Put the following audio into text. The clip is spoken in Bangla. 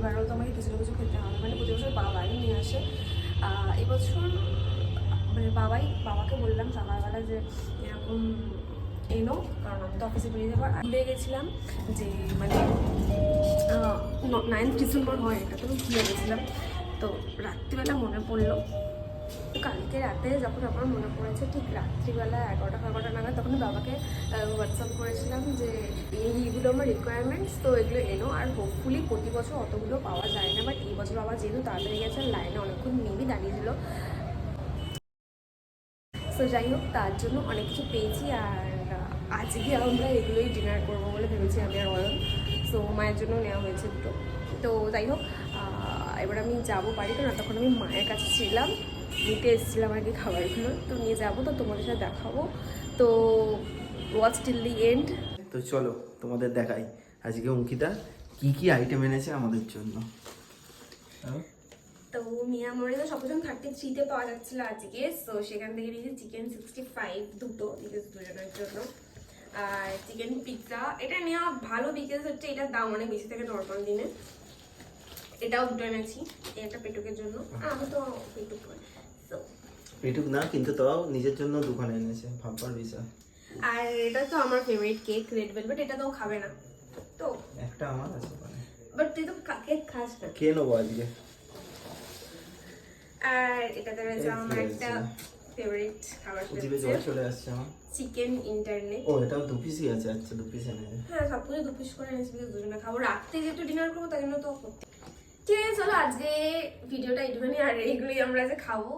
এবারও তো আমাকে কিছু না কিছু খেতে হবে, মানে প্রতি বছর বাবাই নিয়ে আসে। এবছর মানে বাবাকে বললাম সকালবেলা যে এরকম এনো, কারণ আমি তো অফিসে বেরিয়ে যাবো। ভুলে গেছিলাম যে মানে 9th ডিসেম্বর হয়, এটা তো আমি ভুলে গেছিলাম। তো রাত্রিবেলা মনে পড়লো, তো কালকে রাতে যখন আমার মনে পড়েছে ঠিক রাত্রিবেলা 11টা নাগাদ, তখন বাবাকে হোয়াটসঅ্যাপ করেছিলাম যে এইগুলো আমার রিকোয়ারমেন্টস, তো এগুলো এনো। আর হোপফুলি প্রতি বছর অতগুলো পাওয়া যায় না, বাট এই বছর বাবা যেহেতু তাড়াতাড়ি গেছে, লাইনে অনেকক্ষণ মেবি দাঁড়িয়েছিল, তো যাই হোক তার জন্য অনেক কিছু পেয়েছি। আর আজকে আমরা এগুলোই ডিনার করবো বলে ভেবেছি আমি আর অয়ন। সো মায়ের জন্য নেওয়া হয়েছে দুটো। তো যাই হোক এবার আমি যাবো বাড়ি, কারণ তখন আমি মায়ের কাছে ছিলাম, নিতে এসেছিলাম আর কি খাবারগুলো, তো নিয়ে যাবো, তো তোমাদের সাথে দেখাবো। তো ওয়াচ টিল দি এন্ড। তো চলো তোমাদের দেখাই আজকে অঙ্কিতা কি কি আইটেম এনেছে আমাদের জন্য। তো মিয়ামরে তো সবসময় 33-তে পাওয়া যাচ্ছিলো আজকে, তো সেখান থেকে নিয়েছি চিকেন 65 দুটো, দুজনের জন্য। আর চিকেন পিৎজা, এটা নেওয়া ভালো বিকজ হচ্ছে এটার দাম অনেক বেশি থাকে নর্মাল দিনে। এটাও দুটো এনেছি, একটা পেটুকের জন্য, আমি তো পেটুক করি, তো পেটুক না কিন্তু তাও নিজের জন্য দোকানে এনেছে, ভাববার বিষয়। আর এটা তো আমার ফেভারিট কেক, রেড ভেলভেট, এটা তো খাবে না, তো একটা আমার আছে মানে, বাট তুই তো কেক খাস না। খেয়ে নেবো আজকে। আর এটাতে রয়েছে আমার একটা ফেভারিট খাবার, চলে আসছে আমার চিকেন ইন্টারনেট। ও এটাও 2 পিসই আছে, আচ্ছা 2 পিস এনেছে। হ্যাঁ সবকিছু 2 পিস করে এনেছি, দুজনে খাবো, রাত্রে যেহেতু ডিনার করবো তাই জন্য। তো ঠিক আছে চলো আজকে ভিডিওটা এইটুখানি, আর এইগুলোই আমরা যে খাবো।